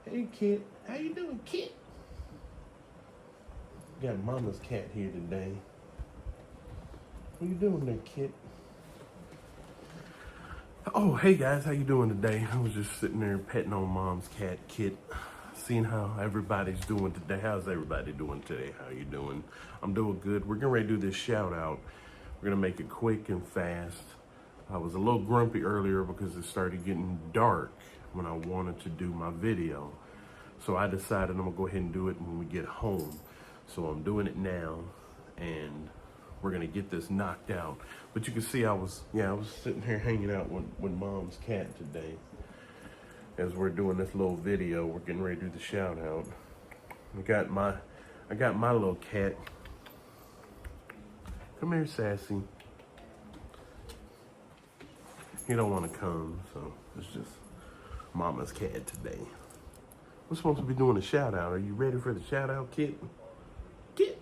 Hey, kid. How you doing, kid? Got mama's cat here today. What you doing there, kid? Oh, hey guys, how you doing today? I was just sitting there petting on mom's cat, Kit, seeing how everybody's doing today. How's everybody doing today? How you doing? I'm doing good. We're getting ready to do this shout out. We're gonna make it quick and fast. I was a little grumpy earlier because it started getting dark when I wanted to do my video. So I decided I'm gonna go ahead and do it when we get home. So I'm doing it now, and we're gonna get this knocked out. But you can see I was sitting here hanging out with mom's cat today. As we're doing this little video, we're getting ready to do the shout out. I got my little cat. Come here, Sassy. He don't want to come, so it's just mama's cat today. We're supposed to be doing a shout out. Are you ready for the shout out, kid? Kid.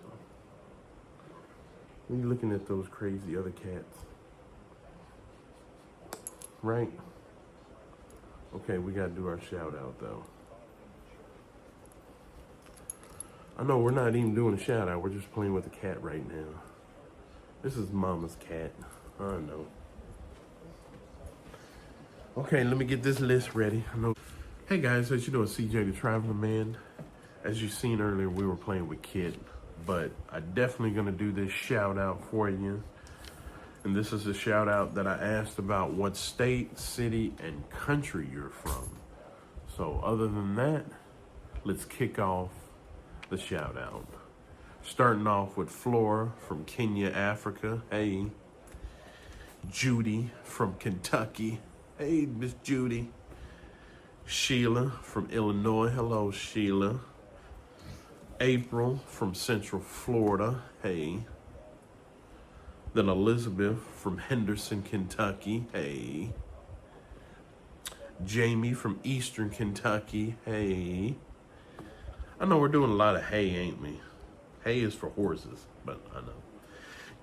When you looking at those crazy other cats, right? Okay, we gotta do our shout out though. I know we're not even doing a shout out. We're just playing with the cat right now. This is mama's cat. I know. Okay, let me get this list ready. I know. Hey guys, as you know, it's CJ the Traveling Man. As you seen earlier, we were playing with Kit, but I'm definitely gonna do this shout out for you. And this is a shout out that I asked about what state, city, and country you're from. So other than that, let's kick off the shout out. Starting off with Flora from Kenya, Africa. Hey. Judy from Kentucky. Hey, Miss Judy. Sheila from Illinois. Hello, Sheila. April from Central Florida. Hey. Then Elizabeth from Henderson, Kentucky. Hey. Jamie from Eastern Kentucky. Hey. I know we're doing a lot of hay, ain't we? Hay is for horses, but I know.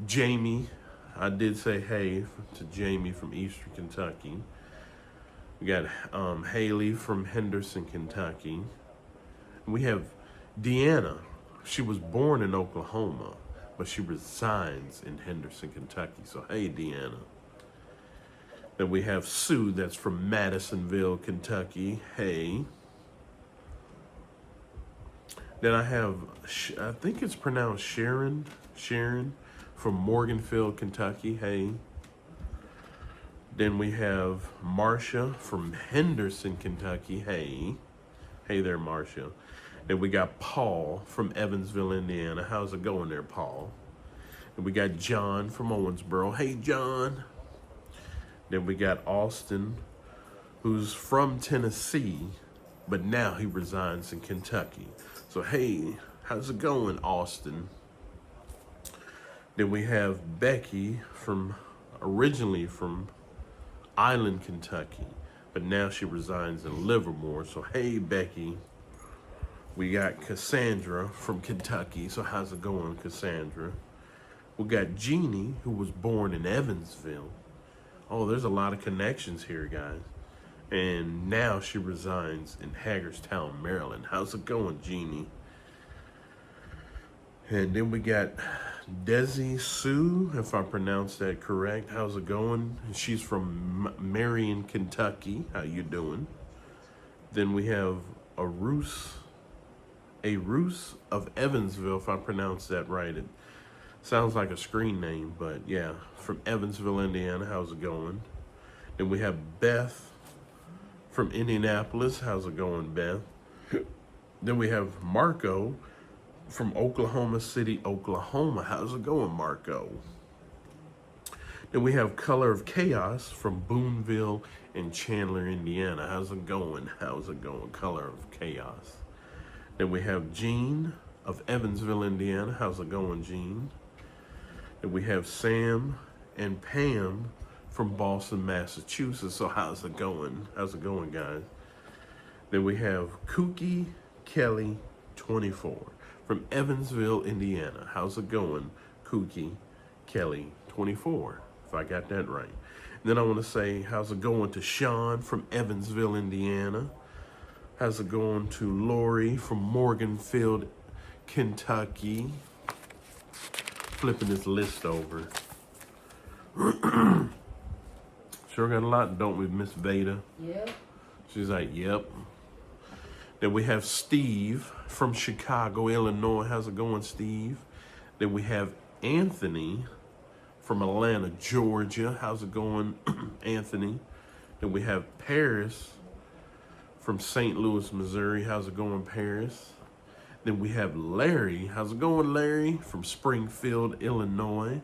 Jamie, I did say hey to Jamie from Eastern Kentucky. We got Haley from Henderson, Kentucky. We have Deanna. She was born in Oklahoma, but she resides in Henderson, Kentucky. So, hey, Deanna. Then we have Sue, that's from Madisonville, Kentucky. Hey. Then I have, I think it's pronounced Sharon from Morganfield, Kentucky. Hey. Then we have Marcia from Henderson, Kentucky. Hey. Hey there, Marcia. Then we got Paul from Evansville, Indiana. How's it going there, Paul? And we got John from Owensboro. Hey, John. Then we got Austin, who's from Tennessee, but now he resides in Kentucky. So, hey, how's it going, Austin? Then we have Becky originally from Island, Kentucky, but now she resides in Livermore. So, hey, Becky. We got Cassandra from Kentucky. So, how's it going, Cassandra? We got Jeannie, who was born in Evansville. Oh, there's a lot of connections here, guys. And now she resides in Hagerstown, Maryland. How's it going, Jeannie? And then we got Desi Sue, if I pronounced that correct. How's it going? She's from Marion, Kentucky. How you doing? Then we have Arus of Evansville, if I pronounced that right. It sounds like a screen name, but yeah, from Evansville, Indiana. How's it going? Then we have Beth from Indianapolis. How's it going, Beth? Then we have Marco from Oklahoma City, Oklahoma. How's it going, Marco? Then we have Color of Chaos from Boonville and Chandler, Indiana. How's it going? How's it going, Color of Chaos? Then we have Jean of Evansville, Indiana. How's it going, Jean? Then we have Sam and Pam from Boston, Massachusetts. So how's it going? How's it going, guys? Then we have Kookie Kelly 24 from Evansville, Indiana. How's it going, Kookie Kelly 24, if I got that right. And then I want to say how's it going to Sean from Evansville, Indiana. How's it going to Lori from Morganfield, Kentucky? Flipping this list over. Sure got a lot, don't we, Miss Vada? Yep. She's like, yep. Then we have Steve from Chicago, Illinois. How's it going, Steve? Then we have Anthony from Atlanta, Georgia. How's it going, Anthony? Then we have Paris from St. Louis, Missouri. How's it going, Paris? Then we have Larry. How's it going, Larry? From Springfield, Illinois.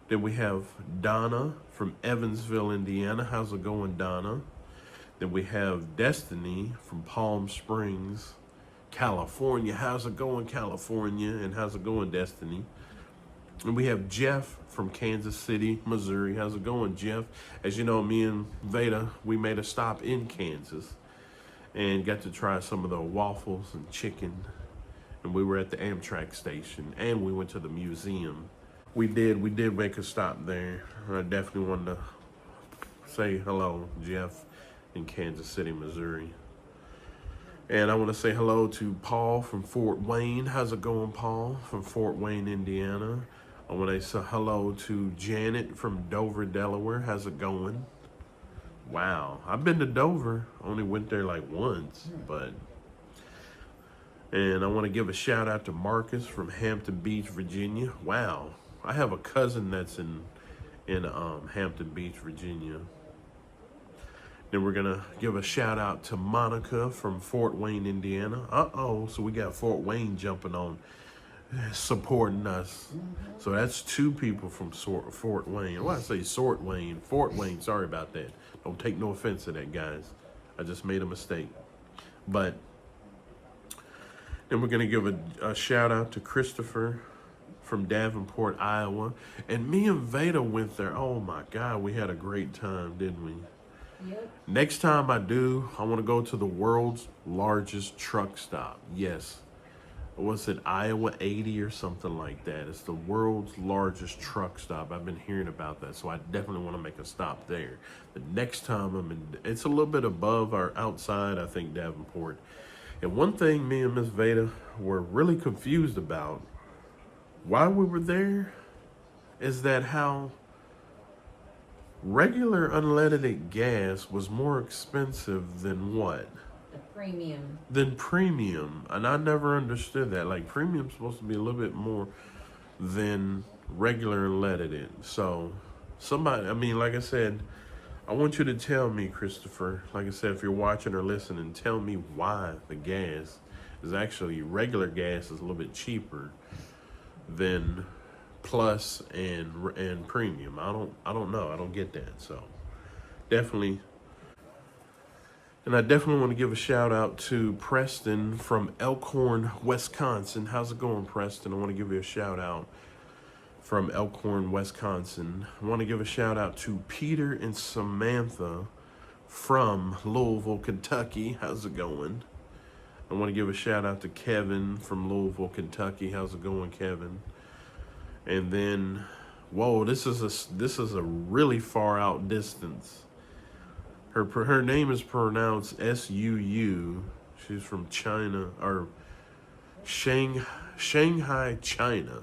Then we have Donna from Evansville, Indiana. How's it going, Donna? Then we have Destiny from Palm Springs, California. How's it going, California? And how's it going, Destiny? And we have Jeff from Kansas City, Missouri. How's it going, Jeff? As you know, me and Vada, we made a stop in Kansas and got to try some of the waffles and chicken. And we were at the Amtrak station and we went to the museum. We did make a stop there. I definitely wanted to say hello, Jeff, in Kansas City, Missouri. And I want to say hello to Paul from Fort Wayne. How's it going, Paul, from Fort Wayne, Indiana? I want to say hello to Janet from Dover, Delaware. How's it going? Wow, I've been to Dover. Only went there like once, but. And I want to give a shout out to Marcus from Hampton Beach, Virginia. Wow, I have a cousin that's in Hampton Beach, Virginia. Then we're gonna give a shout out to Monica from Fort Wayne, Indiana. So we got Fort Wayne jumping on, supporting us. So that's two people from Fort Wayne. Well, I say Fort Wayne. Sorry about that. Don't take no offense to that, guys. I just made a mistake. But then we're gonna give a shout out to Christopher from Davenport, Iowa. And me and Vada went there. Oh my God, we had a great time, didn't we? Yep. Next time I want to go to the world's largest truck stop. Yes. Was it Iowa 80 or something like that? It's the world's largest truck stop. I've been hearing about that, so I definitely want to make a stop there. The next time it's a little bit above or outside, I think, Davenport. And one thing me and Miss Vada were really confused about while we were there is that how regular unleaded gas was more expensive than what? The premium. Than premium. And I never understood that. Like, premium's supposed to be a little bit more than regular unleaded. So, like I said, I want you to tell me, Christopher, like I said, if you're watching or listening, tell me why the gas is actually, regular gas is a little bit cheaper than plus and premium. I don't know. I don't get that. So definitely. And I definitely want to give a shout out to Preston from Elkhorn, Wisconsin. How's it going, Preston? I want to give you a shout out from Elkhorn, Wisconsin. I want to give a shout out to Peter and Samantha from Louisville, Kentucky. How's it going? I want to give a shout out to Kevin from Louisville, Kentucky. How's it going, Kevin? And then, whoa, this is a really far out distance. Her name is pronounced S-U-U. She's from China, or Shanghai, China.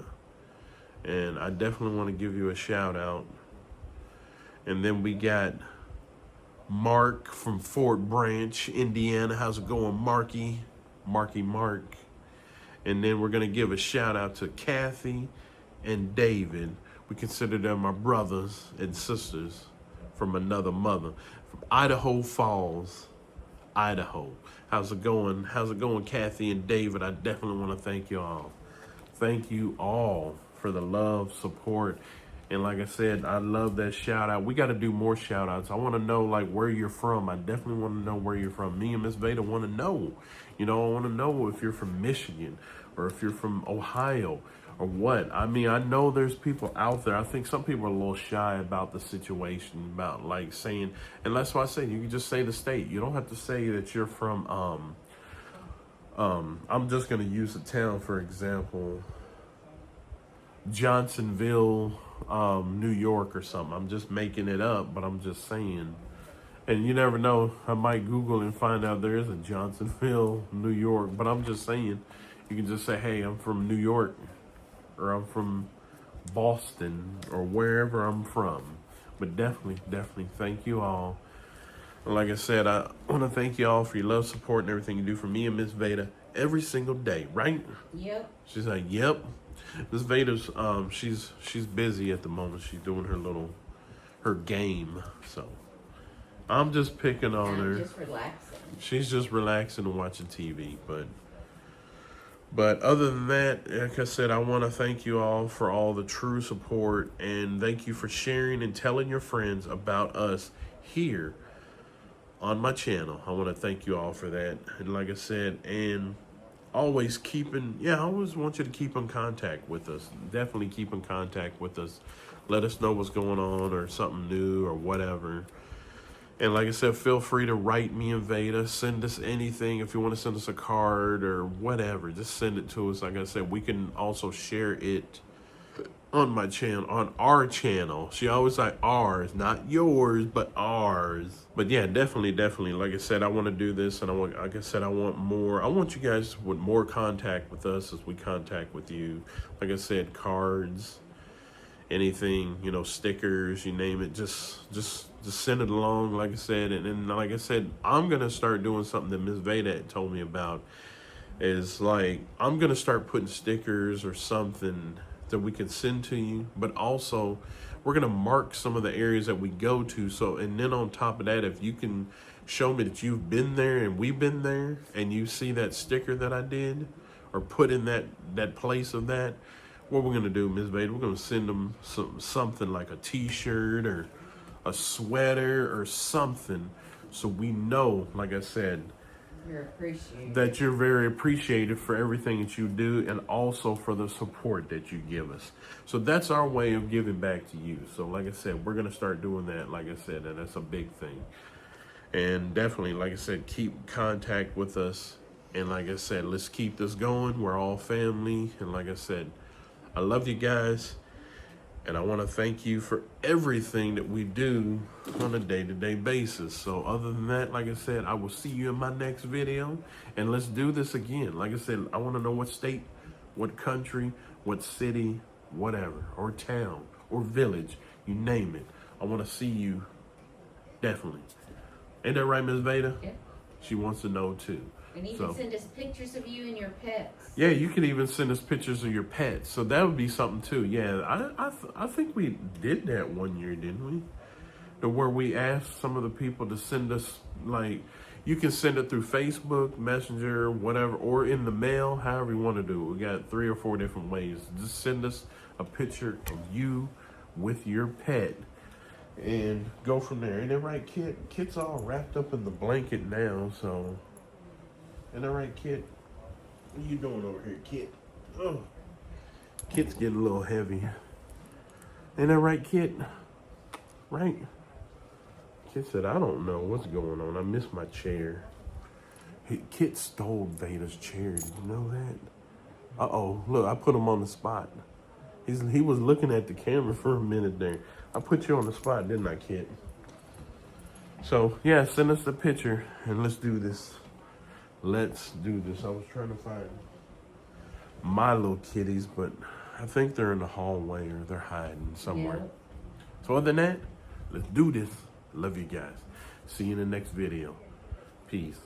And I definitely want to give you a shout out. And then we got Mark from Fort Branch, Indiana. How's it going, Marky? Mark. And then we're going to give a shout out to Kathy and David. We consider them our brothers and sisters from another mother, from Idaho Falls, Idaho. How's it going? Kathy and David? I definitely want to thank you all. Thank you all for the love, support. And like I said, I love that shout out. We got to do more shout outs. I want to know like where you're from. I definitely want to know where you're from. Me and Miss Vada want to know. I want to know if you're from Michigan or if you're from Ohio or what. I mean, I know there's people out there. I think some people are a little shy about the situation, about like saying, and that's why I say you can just say the state. You don't have to say that you're from, I'm just going to use a town, for example, Johnsonville, New York or something. I'm just making it up, but I'm just saying. And you never know, I might Google and find out there is a Johnsonville, New York. But I'm just saying, you can just say, hey, I'm from New York, or I'm from Boston, or wherever I'm from. But definitely thank you all. Like I said, I want to thank you all for your love, support, and everything you do for me and Miss Vada every single day, right? Yep. She's like, yep. Miss Vada's, she's busy at the moment. She's doing her game. So I'm just picking on her. I'm just relaxing. She's just relaxing and watching TV. But other than that, like I said, I want to thank you all for all the true support. And thank you for sharing and telling your friends about us here on my channel. I want to thank you all for that. And like I said, and always I always want you to keep in contact with us. Definitely keep in contact with us. Let us know what's going on or something new or whatever. And like I said, feel free to write me and Vada. Send us anything. If you want to send us a card or whatever, just send it to us. Like I said, we can also share it on my channel, on our channel. She always like ours, not yours, but ours. But yeah, definitely. Like I said, I want to do this, and like I said, I want more. I want you guys with more contact with us as we contact with you. Like I said, cards, anything, stickers, you name it. Just send it along. Like I said, and like I said, I'm gonna start doing something that Miss Vada had told me about. Is like I'm gonna start putting stickers or something that we can send to you, but also we're gonna mark some of the areas that we go to. So, and then on top of that, if you can show me that you've been there and we've been there, and you see that sticker that I did or put in that place of that, what we're gonna do, Ms. Vada, we're gonna send them something like a T-shirt or a sweater or something, so we know, like I said, You're appreciated. that you're very appreciated for everything that you do, and also for the support that you give us. So that's our way of giving back to you. So like I said, we're going to start doing that, like I said, and that's a big thing. And definitely, like I said, keep contact with us. And like I said, let's keep this going. We're all family. And like I said, I love you guys. And I want to thank you for everything that we do on a day-to-day basis. So other than that, like I said, I will see you in my next video. And let's do this again. Like I said, I want to know what state, what country, what city, whatever, or town, or village, you name it. I want to see you, definitely. Ain't that right, Ms. Vada? Yep. She wants to know too. And you can send us pictures of you and your pets. Yeah, you can even send us pictures of your pets. So that would be something too. Yeah, I think we did that one year, didn't we? Where we asked some of the people to send us, like, you can send it through Facebook, Messenger, whatever, or in the mail, however you want to do it. We got 3 or 4 different ways. Just send us a picture of you with your pet and go from there. Ain't that right, Kit? Kit's all wrapped up in the blanket now, so... Ain't that right, Kit? What are you doing over here, Kit? Oh, Kit's getting a little heavy. Ain't that right, Kit? Right? Kit said, I don't know what's going on. I missed my chair. Kit stole Vada's chair. Did you know that? Uh-oh. Look, I put him on the spot. He was looking at the camera for a minute there. I put you on the spot, didn't I, Kit? So, yeah, send us the picture, and let's do this. Let's do this. I was trying to find my little kitties, but I think they're in the hallway or they're hiding somewhere. Yeah. So other than that, let's do this. Love you guys. See you in the next video. Peace.